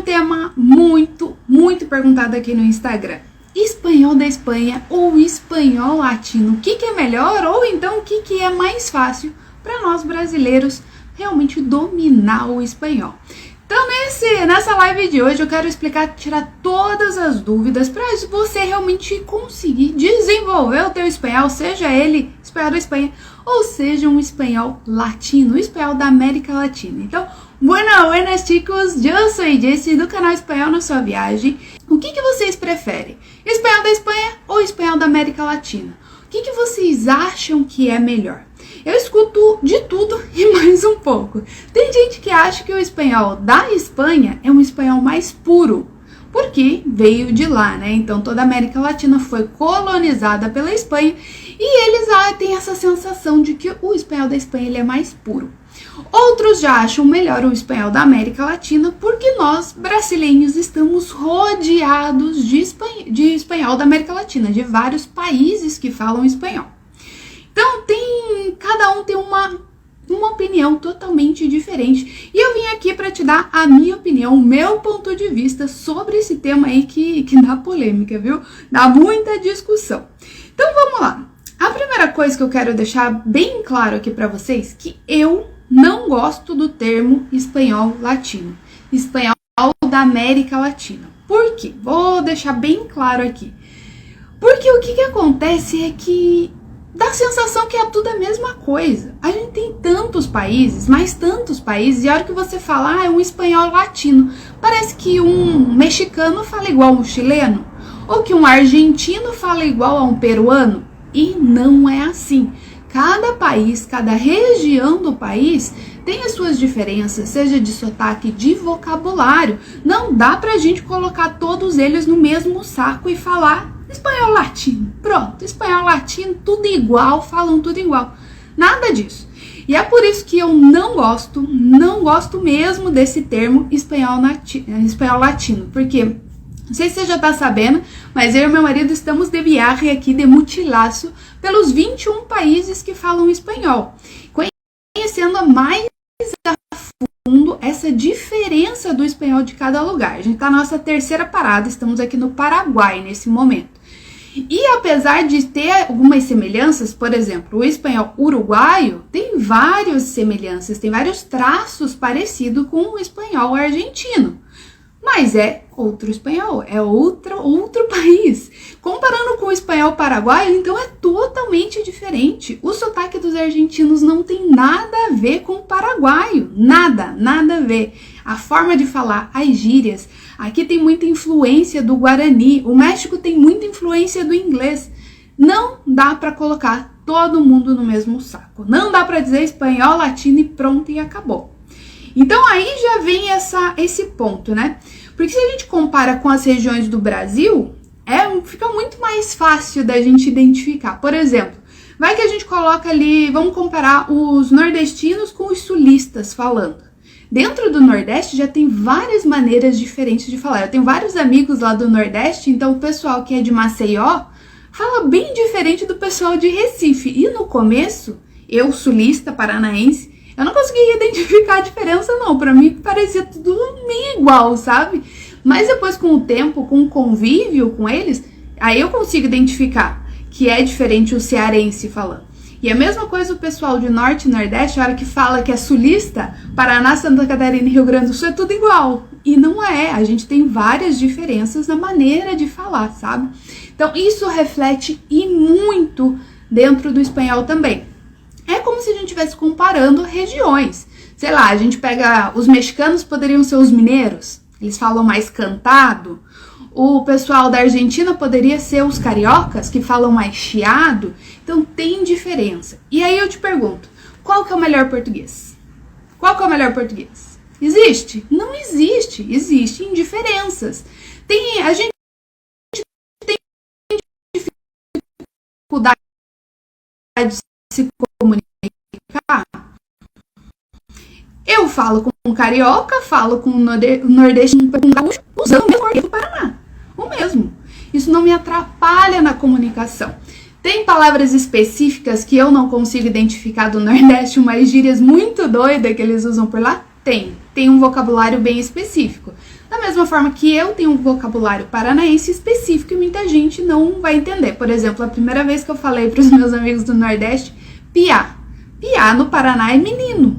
um tema muito perguntado aqui no Instagram. Espanhol da Espanha ou espanhol latino? O que é melhor? Ou então o que é mais fácil para nós brasileiros realmente dominar o espanhol? Então nessa live de hoje eu quero explicar, tirar todas as dúvidas para você realmente conseguir desenvolver o teu espanhol, seja ele espanhol da Espanha ou seja um espanhol latino, espanhol da América Latina. Então, buenas chicos, eu sou Jessie do canal Espanhol na Sua Viagem. O que vocês preferem? Espanhol da Espanha ou espanhol da América Latina? O que vocês acham que é melhor? Eu escuto de tudo e mais um pouco. Tem gente que acha que o espanhol da Espanha é um espanhol mais puro, porque veio de lá, né? Então toda a América Latina foi colonizada pela Espanha e eles têm essa sensação de que o espanhol da Espanha ele é mais puro. Outros já acham melhor o espanhol da América Latina porque nós, brasileiros, estamos rodeados de espanhol da América Latina, de vários países que falam espanhol. Então, cada um tem uma opinião totalmente diferente. E eu vim aqui para te dar a minha opinião, o meu ponto de vista sobre esse tema aí que dá polêmica, viu? Dá muita discussão. Então, vamos lá. A primeira coisa que eu quero deixar bem claro aqui para vocês, que eu não gosto do termo espanhol latino, espanhol da América Latina. Por quê? Vou deixar bem claro aqui. Porque o que acontece é que dá a sensação que é tudo a mesma coisa. A gente tem tantos países, mas tantos países, e a hora que você fala, é um espanhol latino, parece que um mexicano fala igual a um chileno, ou que um argentino fala igual a um peruano, e não é assim. Cada país, cada região do país tem as suas diferenças, seja de sotaque, de vocabulário. Não dá pra gente colocar todos eles no mesmo saco e falar espanhol latino. Pronto, espanhol latino, tudo igual, falam tudo igual. Nada disso. E é por isso que eu não gosto mesmo desse termo espanhol latino, porque não sei se você já tá sabendo, mas eu e meu marido estamos de viagem aqui, de mochilaço, pelos 21 países que falam espanhol, conhecendo mais a fundo essa diferença do espanhol de cada lugar. A gente tá na nossa terceira parada, estamos aqui no Paraguai nesse momento. E apesar de ter algumas semelhanças, por exemplo, o espanhol uruguaio tem várias semelhanças, tem vários traços parecidos com o espanhol argentino. Mas é outro espanhol, é outro país. Comparando com o espanhol paraguaio, então é totalmente diferente. O sotaque dos argentinos não tem nada a ver com o paraguaio, nada a ver. A forma de falar, as gírias, aqui tem muita influência do Guarani, o México tem muita influência do inglês. Não dá para colocar todo mundo no mesmo saco. Não dá para dizer espanhol latino e pronto e acabou. Então aí já vem esse ponto, né? Porque se a gente compara com as regiões do Brasil, fica muito mais fácil da gente identificar. Por exemplo, vai que a gente coloca ali, vamos comparar os nordestinos com os sulistas falando. Dentro do Nordeste já tem várias maneiras diferentes de falar. Eu tenho vários amigos lá do Nordeste, então o pessoal que é de Maceió fala bem diferente do pessoal de Recife. E no começo, eu, sulista, paranaense, eu não conseguia identificar a diferença não, pra mim parecia tudo meio igual, sabe? Mas depois com o tempo, com o convívio com eles, aí eu consigo identificar que é diferente o cearense falando. E a mesma coisa o pessoal de Norte e Nordeste, a hora que fala que é sulista, Paraná, Santa Catarina e Rio Grande do Sul é tudo igual. E não é, a gente tem várias diferenças na maneira de falar, sabe? Então isso reflete e muito dentro do espanhol também. É como se a gente estivesse comparando regiões. Sei lá, a gente pega... Os mexicanos poderiam ser os mineiros. Eles falam mais cantado. O pessoal da Argentina poderia ser os cariocas, que falam mais chiado. Então tem diferença. E aí eu te pergunto, qual que é o melhor português? Qual que é o melhor português? Existe? Não existe. Existem diferenças. A gente tem dificuldade de se comunicar. Eu falo com um carioca, falo com um nordestino, com um gaúcho, usando o mesmo português do Paraná. O mesmo. Isso não me atrapalha na comunicação. Tem palavras específicas que eu não consigo identificar do Nordeste, umas gírias muito doidas que eles usam por lá? Tem um vocabulário bem específico. Da mesma forma que eu tenho um vocabulário paranaense específico e muita gente não vai entender. Por exemplo, a primeira vez que eu falei para os meus amigos do Nordeste, piá. Piá no Paraná é menino.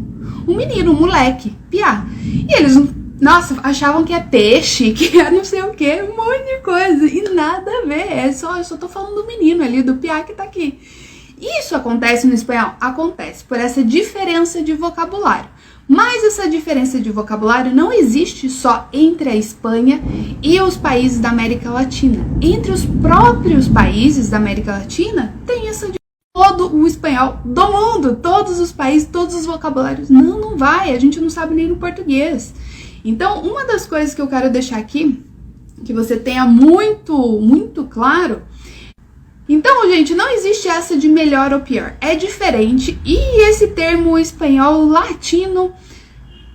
Um menino, um moleque, piá. E eles, nossa, achavam que é peixe, que é não sei o que, um monte de coisa. E nada a ver, eu só tô falando do menino ali, do piá que tá aqui. Isso acontece no espanhol? Acontece, por essa diferença de vocabulário. Mas essa diferença de vocabulário não existe só entre a Espanha e os países da América Latina. Entre os próprios países da América Latina, tem essa diferença. Todo o espanhol do mundo, todos os países, todos os vocabulários. Não vai, a gente não sabe nem no português. Então, uma das coisas que eu quero deixar aqui, que você tenha muito claro. Então, gente, não existe essa de melhor ou pior. É diferente. E esse termo espanhol latino,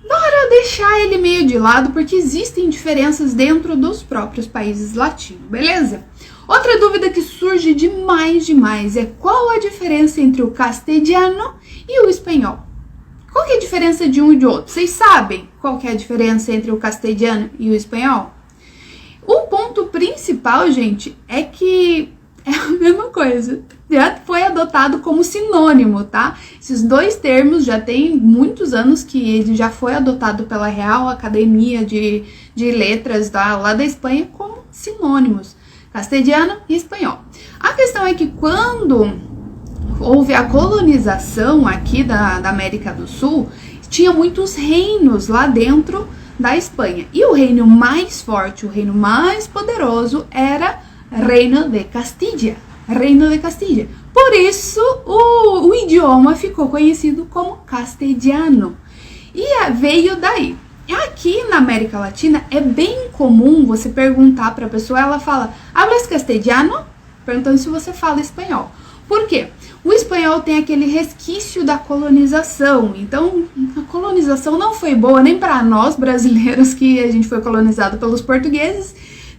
bora deixar ele meio de lado, porque existem diferenças dentro dos próprios países latinos, beleza? Outra dúvida que surge demais é qual a diferença entre o castelhano e o espanhol? Qual que é a diferença de um e de outro? Vocês sabem qual que é a diferença entre o castelhano e o espanhol? O ponto principal, gente, é que é a mesma coisa. Já foi adotado como sinônimo, tá? Esses dois termos já tem muitos anos que ele já foi adotado pela Real Academia de Letras lá da Espanha como sinônimos. Castelhano e espanhol. A questão é que quando houve a colonização aqui da América do Sul, tinha muitos reinos lá dentro da Espanha. E o reino mais forte, o reino mais poderoso era Reino de Castilla. Reino de Castilla. Por isso o idioma ficou conhecido como castelhano. E veio daí. Aqui na América Latina é bem comum você perguntar para a pessoa, ela fala, hablas castelhano? Perguntando se você fala espanhol. Por quê? O espanhol tem aquele resquício da colonização, então a colonização não foi boa nem para nós brasileiros, que a gente foi colonizado pelos portugueses,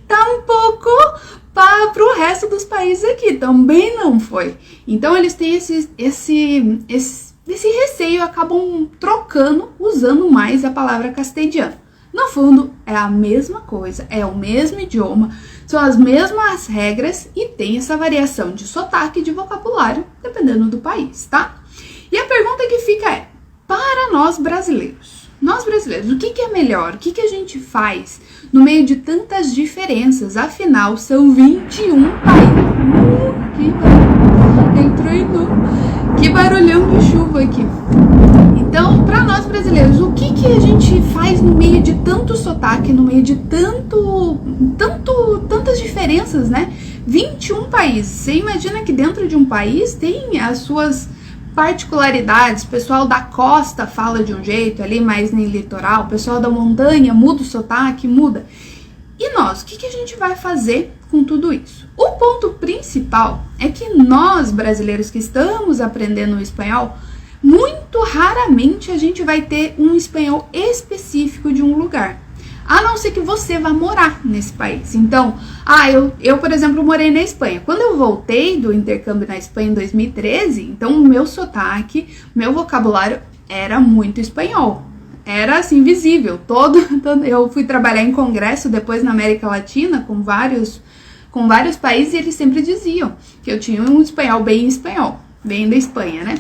tampouco para o resto dos países aqui, também não foi. Então eles têm esse receio, acabam trocando, usando mais a palavra castelhano. No fundo, é a mesma coisa, é o mesmo idioma, são as mesmas regras e tem essa variação de sotaque e de vocabulário, dependendo do país, tá? E a pergunta que fica é, para nós brasileiros, o que é melhor? O que a gente faz no meio de tantas diferenças? Afinal, são 21 países. Que barulhão de chuva aqui. Então, para nós brasileiros, o que a gente faz no meio de tanto sotaque, no meio de tantas diferenças, né? 21 países. Você imagina que dentro de um país tem as suas particularidades. O pessoal da costa fala de um jeito ali, mais no litoral. O pessoal da montanha muda o sotaque, muda. E nós, o que a gente vai fazer com tudo isso? O ponto principal é que nós, brasileiros que estamos aprendendo o espanhol, muito raramente a gente vai ter um espanhol específico de um lugar. A não ser que você vá morar nesse país. Então, eu, por exemplo, morei na Espanha. Quando eu voltei do intercâmbio na Espanha em 2013, então o meu sotaque, meu vocabulário era muito espanhol. Era assim, visível. Eu fui trabalhar em congresso depois na América Latina com vários países e eles sempre diziam que eu tinha um espanhol, bem da Espanha, né?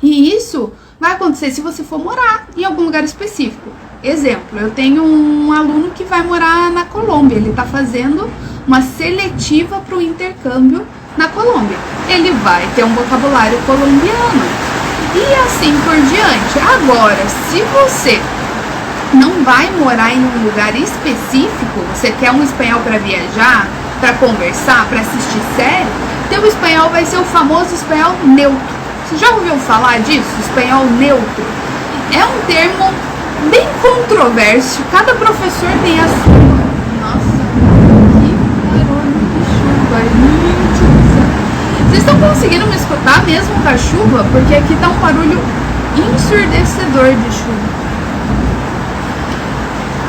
E isso vai acontecer se você for morar em algum lugar específico. Exemplo, eu tenho um aluno que vai morar na Colômbia, ele está fazendo uma seletiva para o intercâmbio na Colômbia. Ele vai ter um vocabulário colombiano e assim por diante. Agora, se você não vai morar em um lugar específico, você quer um espanhol para viajar, para conversar, para assistir série, teu espanhol vai ser o famoso espanhol neutro. Você já ouviu falar disso? Espanhol neutro? É um termo bem controverso, cada professor tem a sua. Nossa, que barulho de chuva, gente. Vocês estão conseguindo me escutar mesmo com a chuva? Porque aqui tá um barulho ensurdecedor de chuva.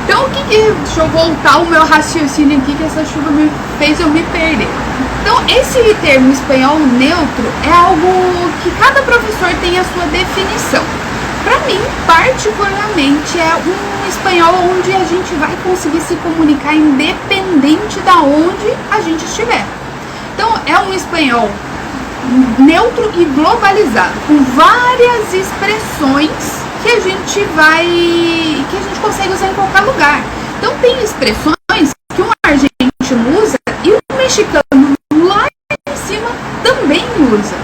Então, deixa eu voltar o meu raciocínio aqui, que essa chuva fez eu me perder. Então, esse termo espanhol neutro é algo que cada professor tem a sua definição. Para mim, particularmente, é um espanhol onde a gente vai conseguir se comunicar independente da onde a gente estiver. Então, é um espanhol neutro e globalizado, com várias expressões que a gente consegue usar em qualquer lugar. Então, tem expressões que um argentino usa e um mexicano lá em cima também usa.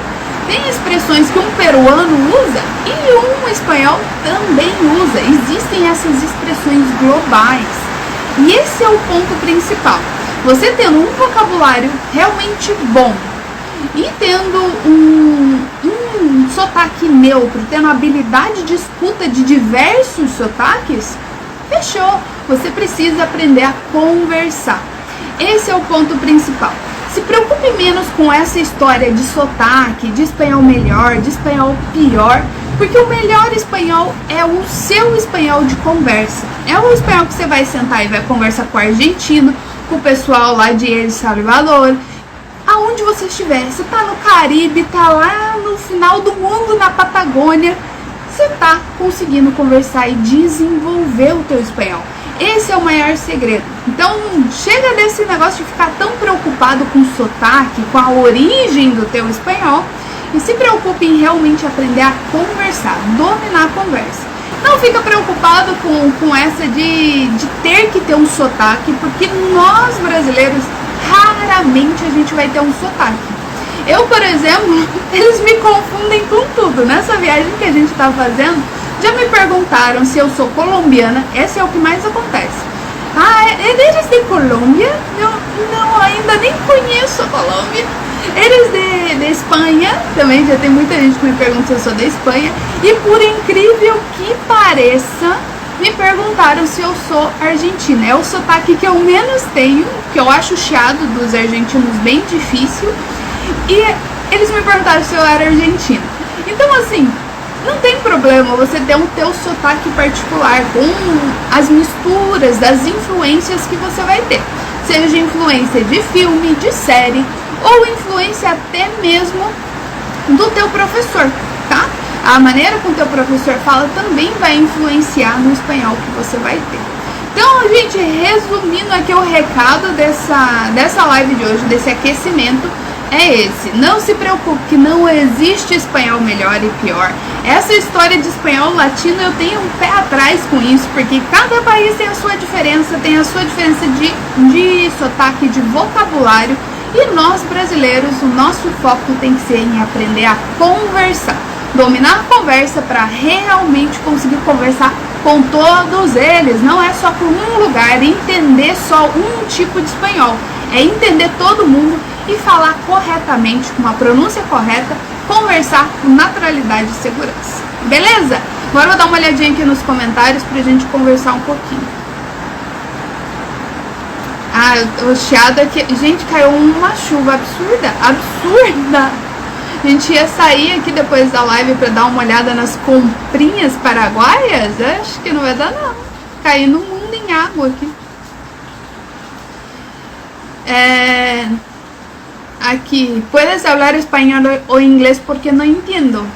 Tem expressões que um peruano usa e um espanhol também usa. Existem essas expressões globais. E esse é o ponto principal. Você tendo um vocabulário realmente bom e tendo um sotaque neutro, tendo habilidade de escuta de diversos sotaques, fechou. Você precisa aprender a conversar. Esse é o ponto principal. Se preocupe menos com essa história de sotaque, de espanhol melhor, de espanhol pior, porque o melhor espanhol é o seu espanhol de conversa. É o espanhol que você vai sentar e vai conversar com o argentino, com o pessoal lá de El Salvador, aonde você estiver. Você tá no Caribe, tá lá no final do mundo, na Patagônia, você tá conseguindo conversar e desenvolver o teu espanhol. Esse é o maior segredo. Então, chega desse negócio de ficar tão preocupado com o sotaque, com a origem do teu espanhol, e se preocupe em realmente aprender a conversar, dominar a conversa. Não fica preocupado com essa de ter que ter um sotaque, porque nós brasileiros, raramente a gente vai ter um sotaque. Eu, por exemplo, eles me confundem com tudo. Nessa viagem que a gente tá fazendo, já me perguntaram se eu sou colombiana. Esse é o que mais acontece. Ah, eres de Colômbia? Eu não, ainda nem conheço a Colômbia. Eres de Espanha? Também já tem muita gente que me pergunta se eu sou da Espanha. E por incrível que pareça, me perguntaram se eu sou argentina. É o sotaque que eu menos tenho, que eu acho chiado dos argentinos bem difícil. E eles me perguntaram se eu era argentina. Então, assim, não tem problema você ter um teu sotaque particular com as misturas das influências que você vai ter. Seja influência de filme, de série, ou influência até mesmo do teu professor, tá? A maneira como o teu professor fala também vai influenciar no espanhol que você vai ter. Então, gente, resumindo aqui o recado dessa live de hoje, desse aquecimento, é esse. Não se preocupe que não existe espanhol melhor e pior. Essa história de espanhol latino eu tenho um pé atrás com isso, porque cada país tem a sua diferença de sotaque, de vocabulário, e nós brasileiros, o nosso foco tem que ser em aprender a conversar, dominar a conversa para realmente conseguir conversar com todos eles. Não é só com um lugar, entender só um tipo de espanhol, é entender todo mundo e falar corretamente, com uma pronúncia correta, conversar com naturalidade e segurança. Beleza? Agora eu vou dar uma olhadinha aqui nos comentários pra gente conversar um pouquinho. Ah, o chiado aqui. Gente, caiu uma chuva absurda. Absurda! A gente ia sair aqui depois da live pra dar uma olhada nas comprinhas paraguaias. Acho que não vai dar não. Caindo um mundo em água aqui. Aqui, ¿puedes hablar español o inglés porque no entiendo?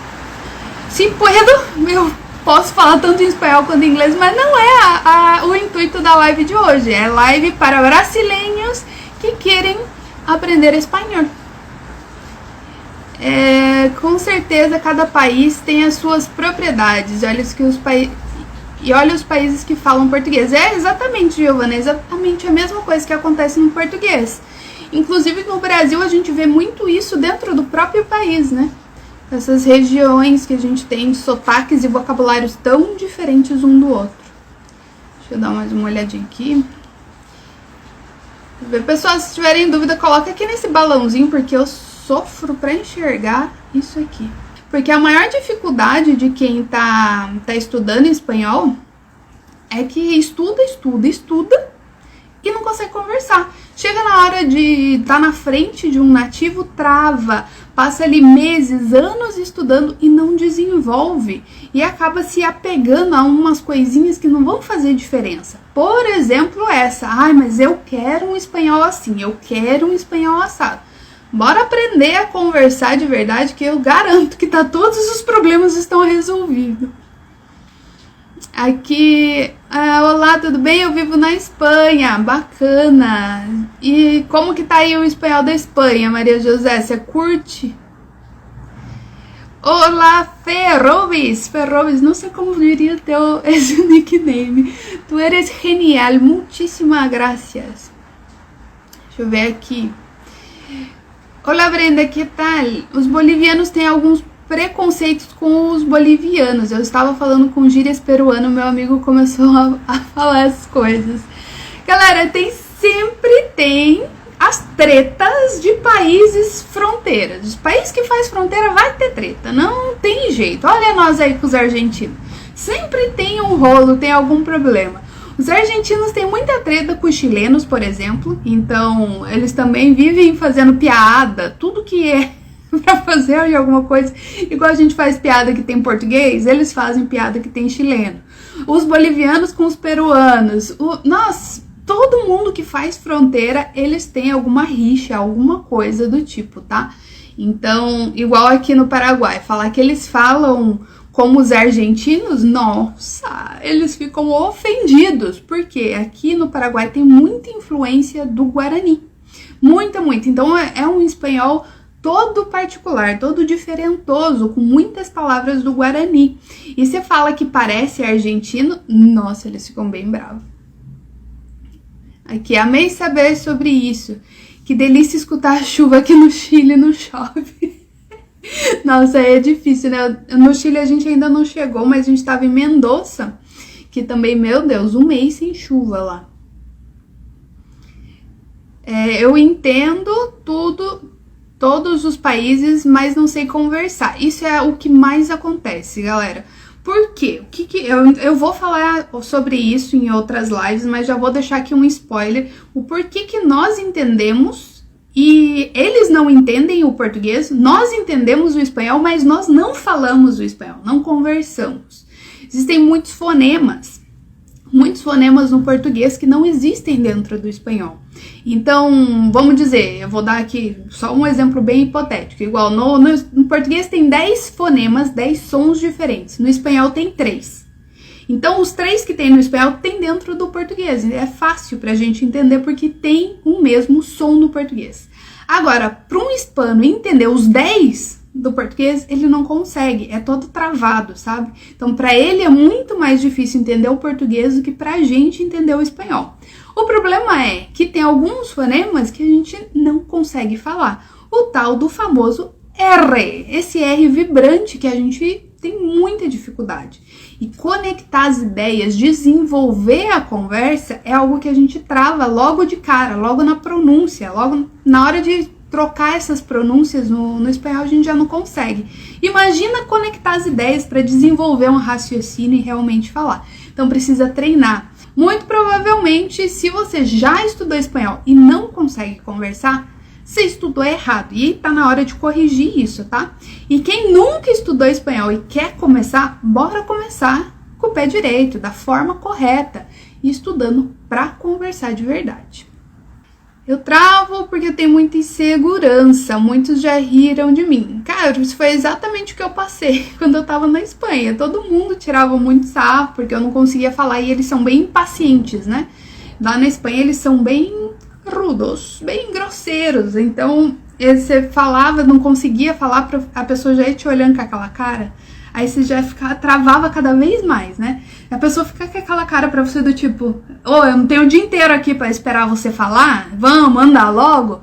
Sim, puedo. Eu posso falar tanto em espanhol quanto em inglês, mas não é o intuito da live de hoje. É live para brasileiros que querem aprender espanhol. Com certeza cada país tem as suas propriedades. Olha os países que falam português. É exatamente, Giovana, exatamente a mesma coisa que acontece no português. Inclusive no Brasil a gente vê muito isso dentro do próprio país, né? Essas regiões que a gente tem sotaques e vocabulários tão diferentes um do outro. Deixa eu dar mais uma olhadinha aqui. Pessoal, se tiverem dúvida, coloca aqui nesse balãozinho, porque eu sofro para enxergar isso aqui. Porque a maior dificuldade de quem tá estudando espanhol é que estuda e não consegue conversar. Chega na hora de estar na frente de um nativo, trava, passa ali meses, anos estudando e não desenvolve. E acaba se apegando a umas coisinhas que não vão fazer diferença. Por exemplo, essa. Ai, mas eu quero um espanhol assim, eu quero um espanhol assado. Bora aprender a conversar de verdade, que eu garanto que todos os problemas estão resolvidos. Aqui, olá, tudo bem? Eu vivo na Espanha, bacana. E como que tá aí o espanhol da Espanha, Maria José? Você curte? Olá, Ferrobis, não sei como diria esse nickname. Tu eres genial, muchísimas gracias. Deixa eu ver aqui. Olá, Brenda, que tal? Os bolivianos têm alguns preconceitos com os bolivianos. Eu estava falando com gírias peruano, meu amigo começou a falar as coisas. Galera, sempre tem as tretas de países fronteiras. Os países que faz fronteira vai ter treta, não tem jeito. Olha nós aí com os argentinos. Sempre tem um rolo, tem algum problema. Os argentinos têm muita treta com os chilenos, por exemplo. Então, eles também vivem fazendo piada, tudo que é pra fazer de alguma coisa. Igual a gente faz piada que tem português, eles fazem piada que tem chileno. Os bolivianos com os peruanos. Nossa, todo mundo que faz fronteira, eles têm alguma rixa, alguma coisa do tipo, tá? Então, igual aqui no Paraguai, falar que eles falam como os argentinos, nossa, eles ficam ofendidos, porque aqui no Paraguai tem muita influência do Guarani, muita. Então é um espanhol todo particular, todo diferentoso, com muitas palavras do Guarani. E você fala que parece argentino, nossa, eles ficam bem bravos. Aqui, amei saber sobre isso. Que delícia escutar a chuva aqui no Chile, não chove. Nossa, é difícil, né? No Chile a gente ainda não chegou, mas a gente tava em Mendoza, que também, meu Deus, um mês sem chuva lá. Eu entendo todos os países, mas não sei conversar. Isso é o que mais acontece, galera. Por quê? Eu vou falar sobre isso em outras lives, mas já vou deixar aqui um spoiler. O porquê que nós entendemos e eles não entendem o português, nós entendemos o espanhol, mas nós não falamos o espanhol, não conversamos. Existem muitos fonemas no português que não existem dentro do espanhol. Então, vamos dizer, eu vou dar aqui só um exemplo bem hipotético. Igual no português tem 10 fonemas, 10 sons diferentes. No espanhol tem 3. Então, os 3 que tem no espanhol tem dentro do português. É fácil pra gente entender porque tem o mesmo som no português. Agora, para um hispano entender os 10 do português, ele não consegue. É todo travado, sabe? Então, para ele é muito mais difícil entender o português do que pra gente entender o espanhol. O problema é que tem alguns fonemas que a gente não consegue falar. O tal do famoso R. Esse R vibrante que a gente tem muita dificuldade. E conectar as ideias, desenvolver a conversa é algo que a gente trava logo de cara, logo na pronúncia, logo na hora de trocar essas pronúncias no espanhol a gente já não consegue. Imagina conectar as ideias para desenvolver um raciocínio e realmente falar. Então precisa treinar. Muito provavelmente, se você já estudou espanhol e não consegue conversar, você estudou errado e tá na hora de corrigir isso, tá? E quem nunca estudou espanhol e quer começar, bora começar com o pé direito, da forma correta e estudando pra conversar de verdade. Eu travo porque eu tenho muita insegurança, muitos já riram de mim. Cara, isso foi exatamente o que eu passei quando eu tava na Espanha. Todo mundo tirava muito sarro porque eu não conseguia falar e eles são bem impacientes, né? Lá na Espanha eles são bem rudos, bem grosseiros. Então, você falava, não conseguia falar, a pessoa já ia te olhando com aquela cara. Aí você já travava cada vez mais, né? A pessoa fica com aquela cara pra você do tipo, eu não tenho o dia inteiro aqui pra esperar você falar, vamos, andar logo.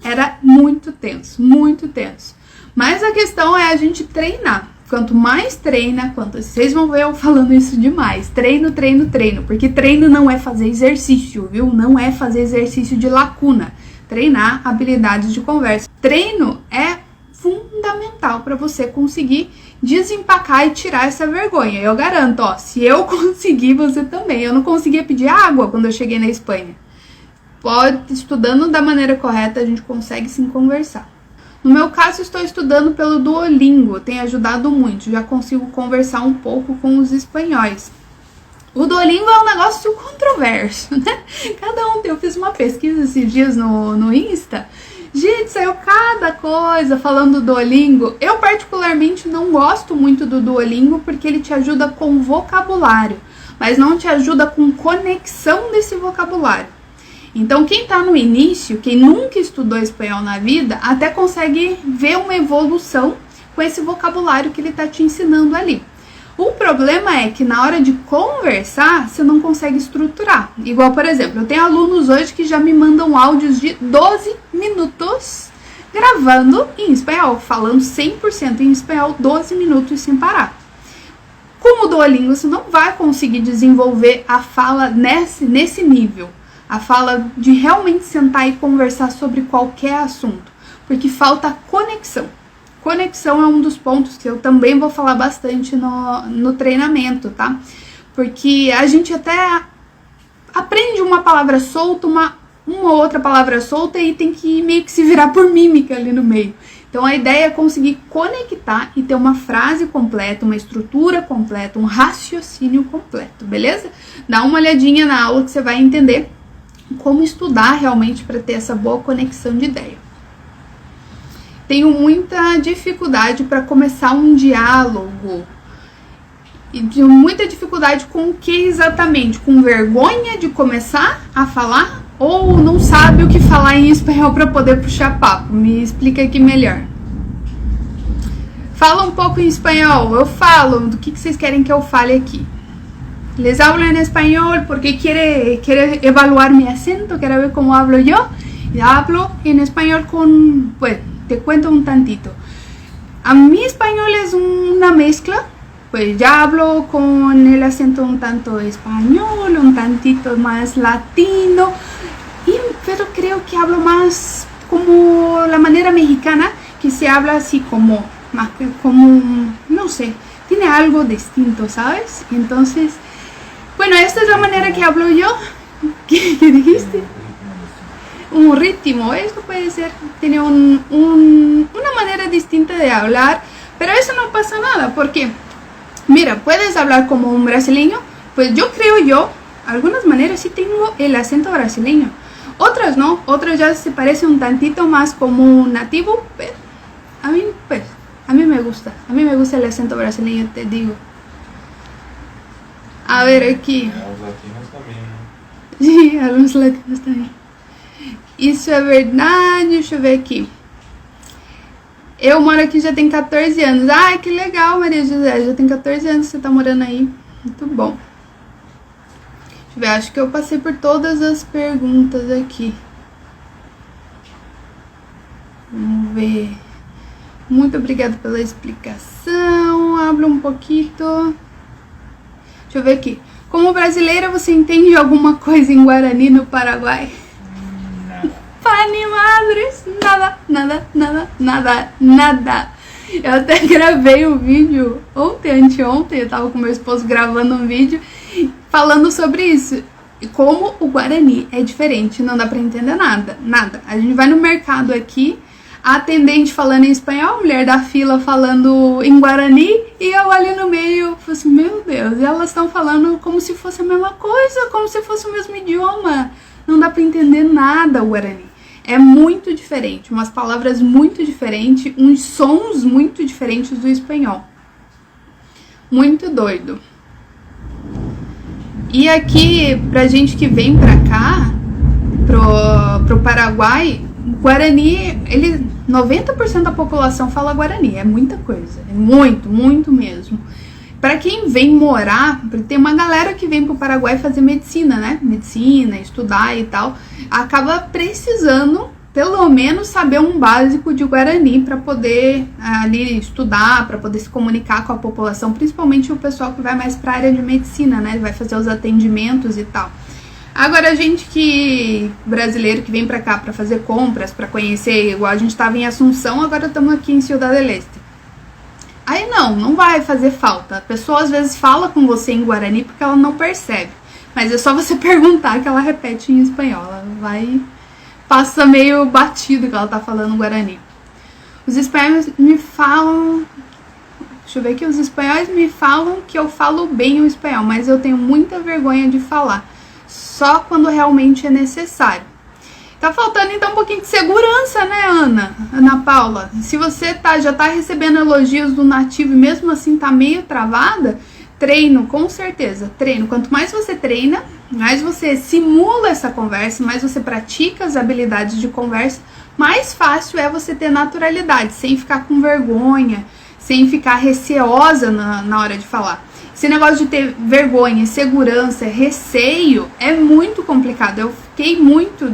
Era muito tenso, muito tenso. Mas a questão é a gente treinar. Quanto mais treina, vocês vão ver eu falando isso demais. Treino, treino, treino. Porque treino não é fazer exercício, viu? Não é fazer exercício de lacuna. Treinar habilidades de conversa. Treino é fundamental para você conseguir desempacar e tirar essa vergonha. Eu garanto, se eu conseguir, você também. Eu não conseguia pedir água quando eu cheguei na Espanha. Estudando da maneira correta, a gente consegue sim conversar. No meu caso, estou estudando pelo Duolingo, tem ajudado muito, já consigo conversar um pouco com os espanhóis. O Duolingo é um negócio controverso, né? Eu fiz uma pesquisa esses dias no Insta, Gente, saiu cada coisa falando do Duolingo. Eu particularmente não gosto muito do Duolingo porque ele te ajuda com vocabulário, mas não te ajuda com conexão desse vocabulário. Então quem tá no início, quem nunca estudou espanhol na vida, até consegue ver uma evolução com esse vocabulário que ele tá te ensinando ali. O problema é que na hora de conversar, você não consegue estruturar. Igual, por exemplo, eu tenho alunos hoje que já me mandam áudios de 12 minutos gravando em espanhol, falando 100% em espanhol, 12 minutos sem parar. Com o Duolingo, você não vai conseguir desenvolver a fala nesse nível. A fala de realmente sentar e conversar sobre qualquer assunto, porque falta conexão. Conexão é um dos pontos que eu também vou falar bastante no treinamento, tá? Porque a gente até aprende uma palavra solta, uma outra palavra solta e tem que meio que se virar por mímica ali no meio. Então a ideia é conseguir conectar e ter uma frase completa, uma estrutura completa, um raciocínio completo, beleza? Dá uma olhadinha na aula que você vai entender como estudar realmente para ter essa boa conexão de ideia. Tenho muita dificuldade para começar um diálogo. E tenho muita dificuldade com o que exatamente? Com vergonha de começar a falar? Ou não sabe o que falar em espanhol para poder puxar papo? Me explica aqui melhor. Fala um pouco em espanhol. Eu falo. Do que vocês querem que eu fale aqui? Les hablo en español porque quiere evaluar mi acento, quiere ver cómo hablo yo. Y hablo en español con... Pues, te cuento un tantito. A mi español es una mezcla, pues ya hablo con el acento un tanto español, un tantito más latino, pero creo que hablo más como la manera mexicana, que se habla así como, no sé, tiene algo distinto, ¿sabes? Entonces, bueno, esta es la manera que hablo yo. ¿Qué dijiste? Un ritmo, eso puede ser, tiene una manera distinta de hablar, pero eso no pasa nada, porque, mira, puedes hablar como un brasileño, pues yo creo algunas maneras sí tengo el acento brasileño, otras no, otras ya se parece un tantito más como un nativo, pero a mí me gusta el acento brasileño, te digo. A ver, aquí. A los latinos también, ¿no? Sí, a los latinos también. Isso é verdade, deixa eu ver aqui. Eu moro aqui já tem 14 anos. Ai, que legal, Maria José. Já tem 14 anos que você tá morando aí. Muito bom. Deixa eu ver, acho que eu passei por todas as perguntas aqui. Vamos ver. Muito obrigada pela explicação. Habla um pouquinho. Deixa eu ver aqui. Como brasileira, você entende alguma coisa em Guarani no Paraguai? Pani madres, nada. Eu até gravei um vídeo anteontem, eu tava com meu esposo gravando um vídeo falando sobre isso. E como o Guarani é diferente, não dá pra entender nada. A gente vai no mercado aqui, a atendente falando em espanhol, a mulher da fila falando em Guarani, e eu ali no meio, falei assim, meu Deus, e elas estão falando como se fosse a mesma coisa, como se fosse o mesmo idioma. Não dá pra entender nada o Guarani. É muito diferente, umas palavras muito diferentes, uns sons muito diferentes do espanhol. Muito doido. E aqui, pra gente que vem pra cá, pro Paraguai, Guarani, 90% da população fala Guarani, é muita coisa, é muito mesmo. Para quem vem morar, tem uma galera que vem pro Paraguai fazer medicina, né? Medicina, estudar e tal, acaba precisando, pelo menos, saber um básico de Guarani para poder ali estudar, para poder se comunicar com a população, principalmente o pessoal que vai mais para a área de medicina, né? Vai fazer os atendimentos e tal. Agora, a gente brasileiro que vem para cá para fazer compras, para conhecer, igual a gente estava em Assunção, agora estamos aqui em Ciudad del Este. Aí não vai fazer falta. A pessoa às vezes fala com você em Guarani porque ela não percebe. Mas é só você perguntar que ela repete em espanhol. Ela passa meio batido que ela tá falando Guarani. Os espanhóis me falam... Deixa eu ver aqui. Os espanhóis me falam que eu falo bem o espanhol, mas eu tenho muita vergonha de falar. Só quando realmente é necessário. Tá faltando então um pouquinho de segurança, né, Ana Paula? Se você já tá recebendo elogios do nativo e mesmo assim tá meio travada, treino, com certeza, treino. Quanto mais você treina, mais você simula essa conversa, mais você pratica as habilidades de conversa, mais fácil é você ter naturalidade, sem ficar com vergonha, sem ficar receosa na hora de falar. Esse negócio de ter vergonha, insegurança, receio é muito complicado. Eu fiquei muito